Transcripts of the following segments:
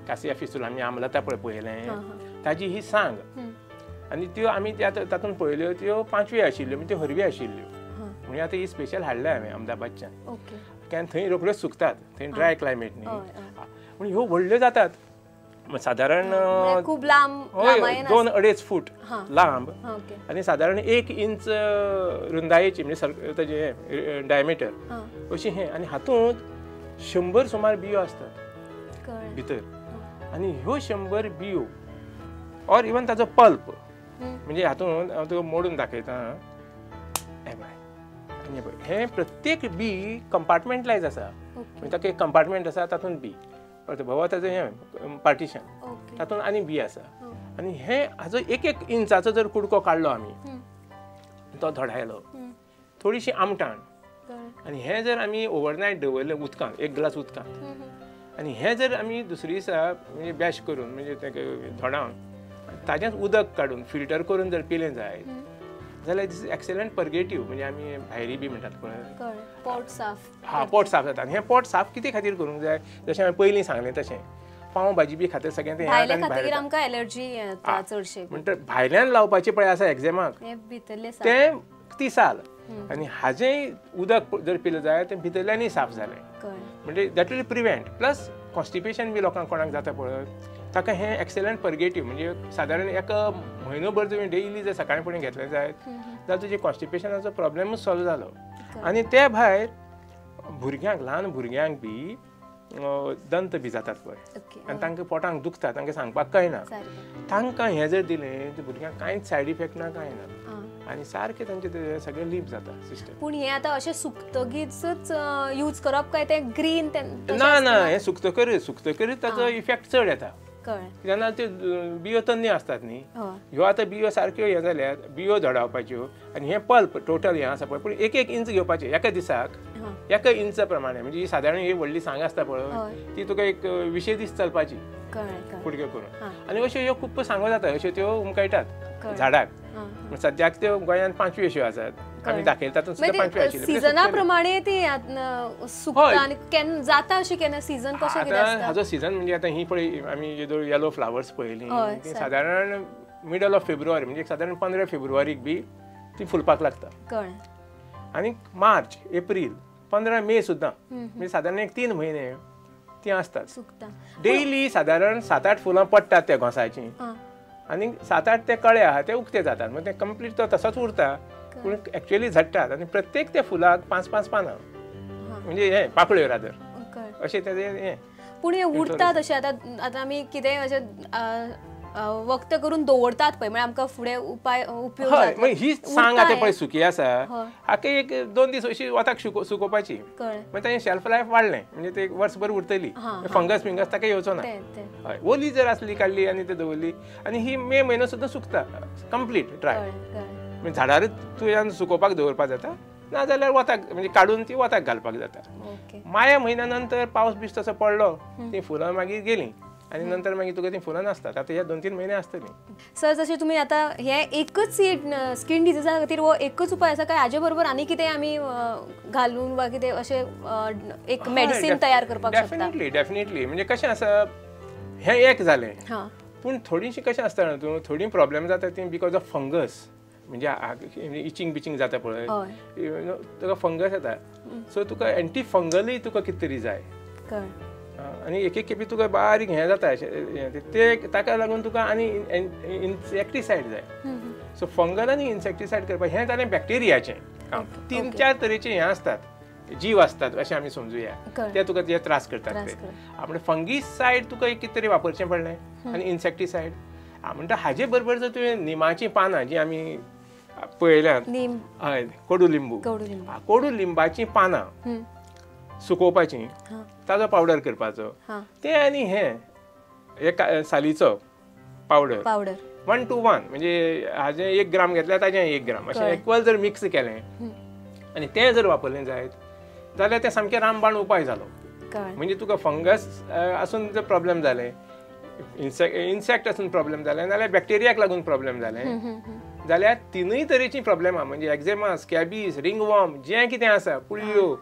कासिया fistula आमी आमलता पळयलें ताजी ही सांग आनी त्यो आमी तातूंत पळयल्यो त्यो 5वी आशिल्ल्यो म्हणजे त्यो हरवी आशिल्ल्यो म्हणजे आतां ही स्पेशल हाडल्या हांवें अहमदाबादच्यान कारण थंय रोखड्योच सुकतात थंय ड्राय क्लायमेट न्ही पूण ह्यो व्हडल्यो जातात साधारण खूब लांब 2-2.5 फूट लांब आनी साधारण 1 इंच रुंदायेची म्हणजे ताजे डायमिटर अशी हे आनी हातूंत 100 सुमार बियो असतात भितर आनी ह्यो 100 बियो ऑर इवन ताजो पल्प म्हणजे हातूंत हांव तुका मोडून दाखयता हे प्रत्येक बी कंपार्टमेंटलायज आसा म्हणजे ताका एक कंपार्टमेंट आसा तातूंत बी भोंवता ताजें हें पार्टिशन तातूंत आनी बी आसा आनी हे हाजो 1-1 इंचाचो जर कुडको काडलो आमी तो धडायलो थोडीशी आमटाण आनी हे जर आमी ओवरनायट दवरलें उदकांत 1 ग्लास उदकांत आनी हे जर आमी दुसरे दिसा म्हणजे बॅश करून म्हणजे तेका धोडावन ताजेंच उदक काडून फिल्टर करून जर पिलें जाय जाल्यार दिस इज एक्सलंट पर्गेटिव्ह म्हणजे आमी भायरी बी म्हणटात पळय पोट साफ पोट साफ जाता आनी हें पोट साफ कितें खातीर करूंक जाय जशें हांवें पयलीं सांगलें तशें पाव भाजी बी खातीर सगळें भायल्या खातीर आमकां एलर्जी येता चडशे म्हणटा भायल्यान लावपाचें पळय आसा एक्झामाक तें तिसाल आनी हाजें उदक जर पिलें जाय तें भितरल्यानय साफ जालें म्हणजे that will prevent plus constipation बी लोकांक कोणाक जाता पळय ताका हें एक्सलंट पर्गेटिव्ह म्हणजे सादारण एक म्हयनोभर तुवें डेली जर सकाळीं फुडें घेतलें जायत जाल्यार तुजे कॉन्स्टिपेशनाचो प्रॉब्लेमूच सॉल्व जालो आनी ते भायर भुरग्यांक ल्हान भुरग्यांक बी दंत बी जातात पळय आनी तांकां पोटांक दुखता तांकां सांगपाक कळना तांकां हें जर दिलें तर भुरग्यांक कांयच सायड इफेक्ट ना कांय ना आनी सारकें तांचें सगळें लीप जाता सिस्टम पूण हें आतां अशें सुकतगीच यूज करप काय तें ग्रीन ना ना हें सुकतकच ताचो इफेक्ट चड येता जेन्ना त्यो बियो तन्नी असतात न्ही ह्यो आतां बियो सारक्यो हे जाल्यात बियो धडावपाच्यो आनी हें पल्प टोटल हें आसा पळय पूण 1-1 इंच घेवपाचें एका दिसाक 1 इंच प्रमाणे म्हणजे सादारण ही व्हडली सांग आसता पळय ती तुका एक 20 दीस चलपाची कुडक्यो करून आनी अश्यो ह्यो खूब सांगो जाता अश्यो त्यो उमकळटात झाडाक सद्याक त्यो गोंयांत 5 अश्यो आसात आमी दाखयता तातूंत सुद्दां 5 आशिल्ल्यो सिजना प्रमाणे ती सुकता आनी केन्ना जाता अशें केन्ना सीजन कशें कितें आसता हाजो सीजन म्हणजे आतां ही पळय आमी येलो फ्लावर्स पळयलीं ती सादारण मिडल ऑफ फेब्रुवारी म्हणजे सादारण 15 फेब्रुवारीक बी ती फुलपाक लागता आनी मार्च एप्रील 15 मे सुद्दां म्हणजे सादारण एक 3 म्हयने ती आसतात डेली सादारण 7-8 फुलां पडटात त्या घोंसाचीं आनी 7-8 ते कळे आहा ते उक्ते जातात म्हणजे ते कंप्लीट तो तसोच उरता पूण एक्चुअली झडटात आनी प्रत्येक त्या फुलाक 5-5 पानां म्हणजे हे पाकळ्यो रादर अशें तेजें हें पूण हे उरतात अशें आतां आमी कितें अशें वक्त करून दवरतात पळय म्हणजे आमकां फुडें उपयोग जाता ही सांग आतां पळय सुकी आसा हाका एक 2 दीस अशी वताक सुकोवपाची मागीर ताचें शेल्फ लायफ वाडलें म्हणजे ते वर्सभर उरतली फंगस ताका येवचो ना हय ओली जर आसली काडली आनी ते दवरली आनी ही मे म्हयनो सुद्दां सुकता कंप्लीट ड्राय म्हणजे झाडारूच तुवें सुकोवपाक दवरपाक जाता ना जाल्यार वताक म्हणजे काडून ती वताक घालपाक जाता माया म्हयन्या नंतर पावस बीस तसो पडलो ती फुलां मागीर गेलीं आनी नंतर मागीर तुका ती फुलां नासतात आतां हे 2-3 म्हयने आसतलीं सर जशें तुमी आतां हे एकच स्कीन डिजीजा खातीर हो एकच उपाय आसा काय हाजे बरोबर आनी कितें आमी घालून वा कितें अशें एक मेडिसीन तयार करपाक शकता डेफिनेटली म्हणजे कशें आसा हें एक जालें पूण थोडीशीं कशें आसता न्हू थोडी प्रॉब्लेम जाता ती बिकॉज ऑफ फंगस म्हणजे इचिंग बिचिंग जाता पळय तुका फंगस येता सो तुका एंटी फंगलूय तुका कितें तरी जाय आनी एक खेपे तुका बारीक हें जाता ते ताका लागून तुका आनी इन्सेक्टिसायड जाय सो फंगल आनी इन्सेक्टिसायड करपाक हें जालें बॅक्टेरियाचें काम 3-4 तरेचे हें आसतात जीव आसतात अशें आमी समजुया ते तुका जे त्रास करतात ते म्हणजे फंगीसायड तुका कितें तरी वापरचें पडलें आनी इन्सेक्टिसायड म्हणटा हाजे बरोबर जर तुवें निमाचीं पानां जीं आमी पळयल्यात हय कोडुलिंबाचीं पानां सुकोवपाचीं ताजो पावडर करपाचो ते आनी हे सालीचो पावडर 1 to 1 म्हणजे हाजें 1 ग्राम घेतल्यार ताजें 1 ग्राम अशें इक्वल जर मिक्स केलें आनी तें जर वापरलें जायत जाल्यार तें सामकें रामबाण उपाय जालो म्हणजे तुका फंगस आसून जर प्रॉब्लेम जालें इन्सेक्ट आसून प्रॉब्लेम जालें नाल्यार बॅक्टेरियाक लागून प्रॉब्लेम जालें जाल्यार 3 तरेचीं प्रॉब्लेमां म्हणजे एक्झेमा स्कॅबीज रिंगवॉर्म जें कितें आसा पुळयो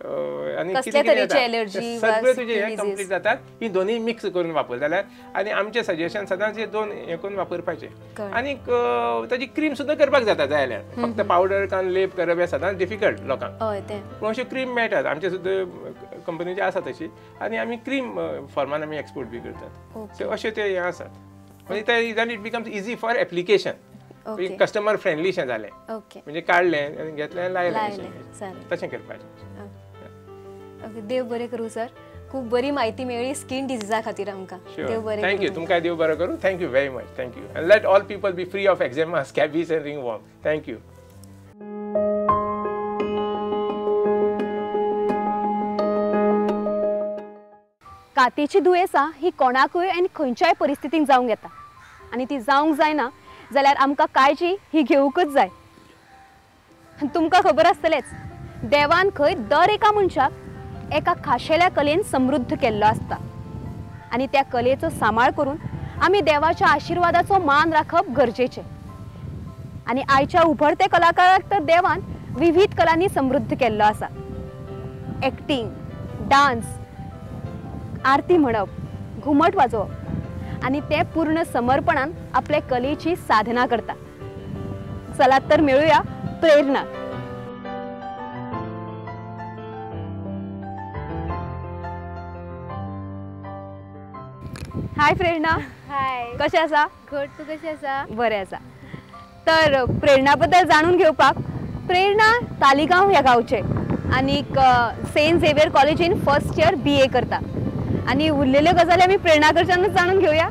आनी कसल्या तरेची एलर्जी सगळे तुजे हे कंप्लीट जातात ही दोन्ही मिक्स करून वापर जाल्यार आनी आमचे सजेशन सदांच हे दोन हे करून वापरपाचे आनी ताची क्रीम सुद्दां करपाक जाता जाय जाल्यार फक्त पावडर कान लेप करप हे सदांच डिफिकल्ट लोकांक पूण अश्यो क्रीम मेळटात आमचे सुद्दां कंपनीचे आसा तशी आनी आमी क्रीम फॉर्मान आमी एक्सपोर्ट बी करतात सो अशें ते हे आसात म्हणजे it becomes easy for application customer फ्रेंडलीशें जालें म्हणजे काडलें आनी घेतलें लायलें तशें करपाचें देव बरें करूं सर खूब बरी म्हायती मेळ्ळी स्किन डिजीजा खातीर आमकां देव बरें थँक्यू तुमकां देव बरें करूं thank you very much thank you and let all people be free of eczema scabies and ringworm thank you कातीची दुयेंसां ही कोणाकूय आनी खंयच्याय परिस्थितीन जावंक येता आनी ती जावंक जायना जाल्यार आमकां काळजी ही घेवूंकच जाय तुमकां खबर आसतलेंच देवान खंय दर एका मनशाक एका खाशेल्या कलेन समृद्ध केल्लो आसता आनी त्या कलेचो सांबाळ करून आमी देवाच्या आशिर्वादाचो मान राखप गरजेचें आनी आयच्या उभरते कलाकाराक तर देवान विविध कलांनी समृद्ध केल्लो आसा एक्टिंग डान्स आरती म्हणप घुमट वाजोवप आनी ते पूर्ण समर्पणान आपले कलेची साधना करता चलात तर मेळुया प्रेरणा हाय प्रेरणा हाय कशें आसा गुड तू कशें आसा बरें आसा तर प्रेरणा बद्दल जाणून घेवपाक प्रेरणा तालिगांव ह्या गांवचे आनीक सेंट झेवियर कॉलेजीन फर्स्ट इयर BA करता आनी उरलेल्यो गजाली आमी प्रेरणा कडच्यानूच जाणून घेवया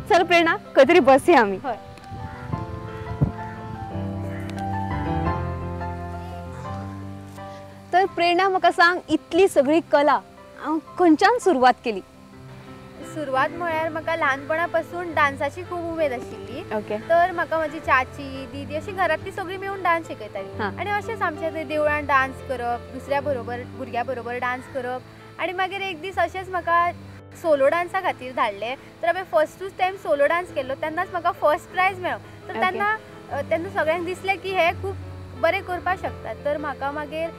चल प्रेरणा खंय तरी बसया आमी तर प्रेरणा म्हाका सांग इतली सगळी कला खंयच्यान सुरवात केली सुरवात म्हळ्यार म्हाका ल्हानपणा पासून डान्साची खूब उमेद आशिल्ली ओके तर म्हाका म्हजी चाची दीदी अशी घरांतली सगळी मेळून डान्स शिकयताली आनी अशेंच आमच्या थंय देवळान डान्स करप दुसऱ्या बरोबर भुरग्या बरोबर डान्स करप आनी मागीर एक दीस अशेंच म्हाका सोलो डान्सा खातीर धाडले तर हांवें फर्स्टूच टायम सोलो डान्स केल्लो तेन्नाच म्हाका फर्स्ट प्रायज मेळ्ळो तर तेन्ना सगळ्यांक दिसलें की हे खूब बरें करपाक शकतात तर म्हाका मागीर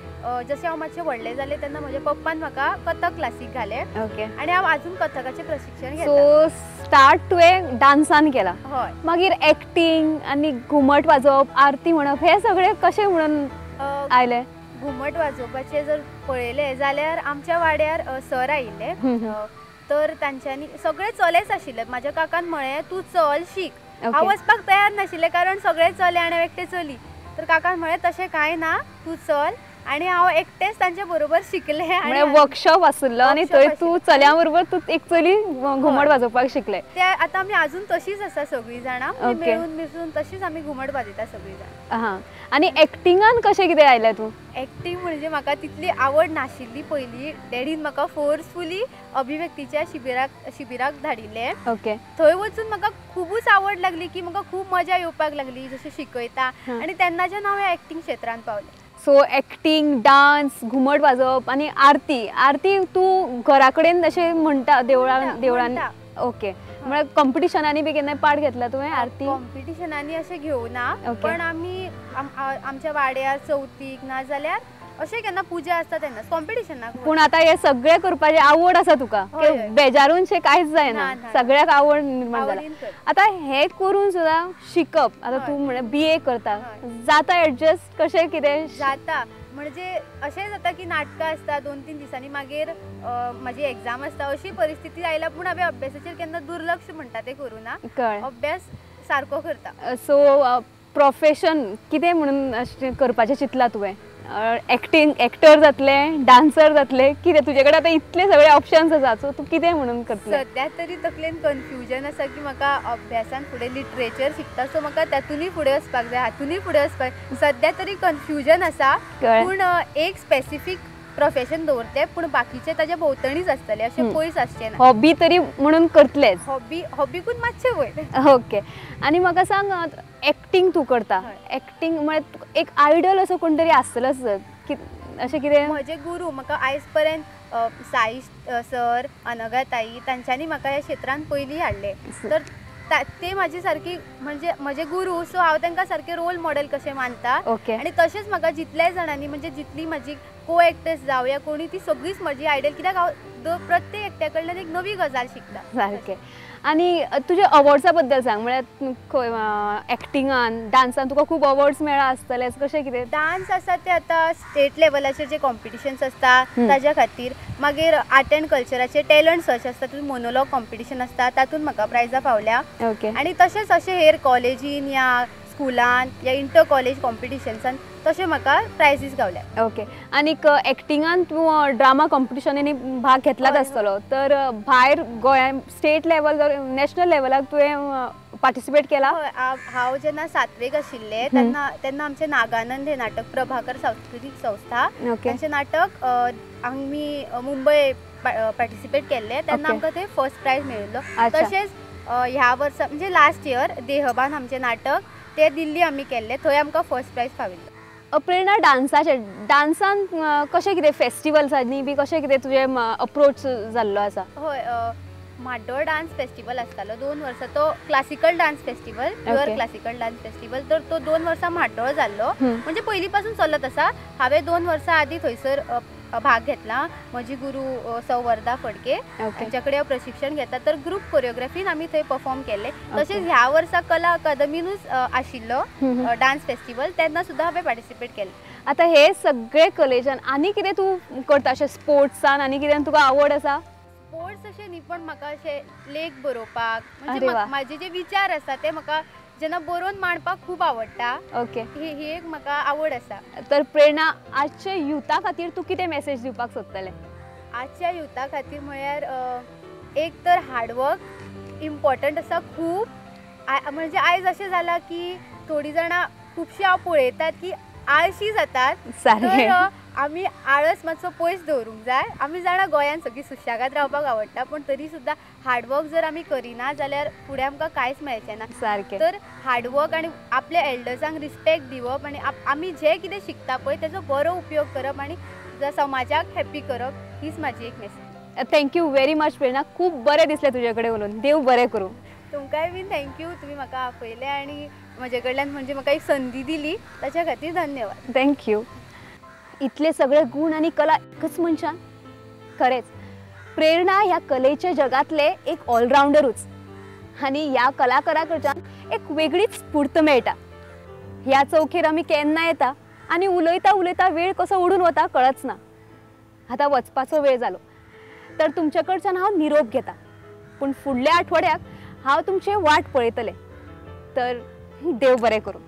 जशें हांव मातशें व्हडलें जालें तेन्ना म्हज्या पप्पान म्हाका कथक क्लासीक घालें आनी हांव आजून कथकाचें प्रशिक्षण घेता सो स्टार्ट तुवें डान्सान केला हय मागीर एक्टिंग आनी घुमट वाजोवप आरती म्हणप हे सगळे कशें म्हणून आयले घुमट वाजोवपाचें जर पळयलें जाल्यार आमच्या वाड्यार सर आयिल्ले तर तांच्यांनी सगळे चलेच आशिल्ले म्हाज्या काकान म्हळें तूं चल शीक हांव वचपाक तयार नाशिल्लें कारण सगळे चले आनी हांव एकटें चली तर काकान म्हळें तशें कांय ना तूं चल आनी हांव एकटेंच तांचे बरोबर शिकलें आनी वर्कशॉप आसलो आनी थंय तूं चल्या बरोबर तूं एक चली घुमट वाजोवपाक शिकलें ते आतां आमी आजून तशींच आसा सगळीं जाणां मेळून मिसळून तशींच आमी घुमट वाजयता सगळीं जाणां हां आनी एक्टिंगान कशें कितें आयलें तूं एक्टिंग म्हणजे म्हाका तितली आवड नाशिल्ली पयलीं डॅडीन म्हाका फोर्सफुली अभिव्यक्तीच्या शिबिराक धाडिल्लें ओके थंय वचून म्हाका खूबच आवड लागली की म्हाका खूब मजा येवपाक लागली जशें शिकयता आनी तेन्नाच्यान हांव एक्टिंग क्षेत्रांत पावलें सो एक्टिंग डान्स घुमट वाजोवप आनी आरती तूं घरा कडेन अशें म्हणटा देवळान ओके म्हळ्यार कॉम्पिटिशनांनी बी केन्ना पार्ट घेतला तुवें आरती कॉम्पिटिशनांनी अशें घेवना पण आमी आमच्या वाड्यार चवथीक ना जाल्यार अशें केन्ना पुजा आसता तेन्ना कॉम्पिटिशनाक पूण आतां हे सगळें करपाची आवड आसा तुका बेजारूनशें कांयच जायना सगळ्याक आवड निर्माण जाला आतां हे करून सुद्दां शिकप आतां तूं म्हळ्यार BA करता जाता एडजस्ट कशें कितें जाता म्हणजे अशें जाता की नाटकां आसता 2-3 दिसांनी मागीर म्हाजी एग्जाम आसता अशी परिस्थिती आयल्या पूण हांवें अभ्यासाचेर केन्ना दुर्लक्ष म्हणटा तें करूना अभ्यास सारको करता सो प्रोफेशन कितें म्हणून करपाचें चिंतलां तुवें एक्टर जातलें डान्सर जातलें कितें तुजे कडेन आतां इतले सगळे ऑप्शन्स आसा सो तूं कितें म्हणून करतलें सद्या तरी तकलेन कन्फ्युजन आसा की म्हाका अभ्यासान फुडें लिटरेचर शिकता सो म्हाका तातूंय फुडें वचपाक जाय हातूंय फुडें वचपाक सद्या तरी कन्फ्युजन आसा पूण एक स्पेसिफीक प्रोफेशन दवरते पूण बाकीचे ताज्या भोंवतणीच आसतले अशें पयस आसचें ना हॉबी तरी म्हणून करतलेच हॉबीकून मातशें वयर ओके आनी म्हाका सांग एक्टिंग तूं करता एक्टिंग म्हळ्यार एक आयडल असो कोण तरी आसतलोच अशें कितें म्हजे गुरू म्हाका आयज पर्यंत साई सर अनघा ताई तांच्यांनी म्हाका ह्या क्षेत्रांत पयलीं हाडले तर ते म्हाजी सारकी म्हणजे म्हजे गुरू सो हांव तांकां सारके रोल मॉडेल कशें मानता आनी तशेंच म्हाका जितल्याय जाणांनी म्हणजे जितली म्हाजी को एक्टर्स जावं या कोणी ती सगळीच म्हजी आयडियल, कित्याक हांव प्रत्येक एकट्या कडल्यान एक नवी गजाल शिकता. सारकें. आनी तुज्या अवॉर्ड्सा बद्दल सांग, म्हळ्यार एक्टिंगान डान्सान तुका खूब अवॉर्ड्स मेळ्ळा आसतले, कशें कितें? डान्स आसा ते आतां स्टेट लेवलाचेर जे कॉम्पिटिशन्स आसता ताज्या खातीर, मागीर आर्ट एंड कल्चराचे टॅलंट सर्च आसता, तातूंत मोनोलॉग कॉम्पिटिशन आसता, तातूंत म्हाका प्रायजां पावल्या. ओके. आनी तशेंच अशें हेर कॉलेजीन या स्कुलान या इंटर कॉलेज कॉम्पिटिशन्सान तशें म्हाका प्रायजीस गावल्या. ओके. आनीक एक्टिंगान तूं ड्रामा कॉम्पिटिशनांनी भाग घेतलाच आसतलो, तर भायर गोंयान स्टेट लेवल नॅशनल लेवलाक तुवें पार्टिसिपेट केला? हांव जेन्ना 7वेक आशिल्लें तेन्ना आमचें नागानंद हें नाटक प्रभाकर सांस्कृतीक संस्था तांचें नाटक आमी मुंबय पार्टिसिपेट केल्लें, तेन्ना आमकां थंय फर्स्ट प्रायज मेळिल्लो. तशेंच ह्या वर्सा म्हणजे लास्ट इयर देहबान आमचें नाटक ते दिल्ली आमी केल्लें, थंय आमकां फर्स्ट प्रायज फाविल्लो. प्रेरणा, डान्सान कशें कितें फेस्टिवल्सांनी बी कशें कितें तुजें अप्रोच जाल्लो आसा? हय, म्हाड्डोळ डान्स फेस्टिवल आसतालो 2 वर्सां, तो classical dance festival, pure classical dance festival. तर तो 2 वर्सां म्हाड्डोळ जाल्लो, म्हणजे पयलीं पासून चलत आसा. हांवें 2 वर्सां आदीं थंयसर भाग घेतला. म्हजी गुरू सौवर्धा फडके तांच्या कडेन हांव प्रशिक्षण घेता, तर ग्रूप कोरियोग्राफीन आमी थंय परफॉर्म केले. तशेंच ह्या वर्सा कला अकादमीनूच आशिल्लो डान्स फेस्टिवल, तेन्ना सुद्दां हांवें पार्टिसिपेट केलें. आतां हे सगळे कलेच्यान आनी कितें तूं करता, अशें स्पोर्ट्सान आनी कितें तुका आवड आसा? स्पोर्ट्स अशें न्ही, पण म्हाका अशें लेख बरोवपाक, म्हणजे म्हाजे जे विचार आसा ते म्हाका जेन्ना बरोवन मांडपाक खूब आवडटा. ओके. ही एक म्हाका आवड आसा. तर प्रेरणा, आजच्या युथा खातीर तूं कितें मेसेज दिवपाक सोदतलें? आजच्या युथा खातीर म्हळ्यार एक तर हार्डवर्क इम्पॉर्टंट आसा खूब. म्हणजे आयज अशें जालां की थोडीं जाणां खुबशीं हांव पळयतात की आळशी जातात. तर आमी आळस मातसो पयस दवरूंक जाय. आमी जाणां गोंयान सगळीं सुशेगाद रावपाक आवडटा, पण तरी सुद्दां हार्डवर्क जर आमी करिना जाल्यार फुडें आमकां कांयच मेळचें ना. सारकें. तर हार्डवर्क आनी आपल्या एल्डर्सांक रिस्पेक्ट दिवप आनी आमी जें कितें शिकता पळय तेजो बरो उपयोग करप आनी समाजाक हॅप्पी करप, हीच म्हाजी एक मेसेज. थँक्यू व्हेरी मच प्रेरणा, खूब बरें दिसलें तुजे कडेन उलोवन. देव बरें करूं. तुमकांय बीन थँक्यू, तुमी म्हाका आपयलें आनी म्हजे कडल्यान म्हणजे म्हाका एक संदी दिली, ताच्या खातीर धन्यवाद. थँक्यू. इतले सगळे गुण आणि कला एकच मनशान? खरेंच प्रेरणा ह्या कलेच्या जगातले एक ऑलराउंडरूच, आणि ह्या कलाकारा कडच्यान एक वेगळीच स्फूर्त मेळटा. ह्या चौकीर आमी केन्ना येता आणि उलयता उलयता वेळ कसो उडून वता कळच ना. आता वचपाचो वेळ जालो, तर तुमच्या कडच्यान हांव निरोप घेता, पण फुडल्या आठवड्याक हांव तुमचे वाट पळयतलें. तर देव बरें करूं.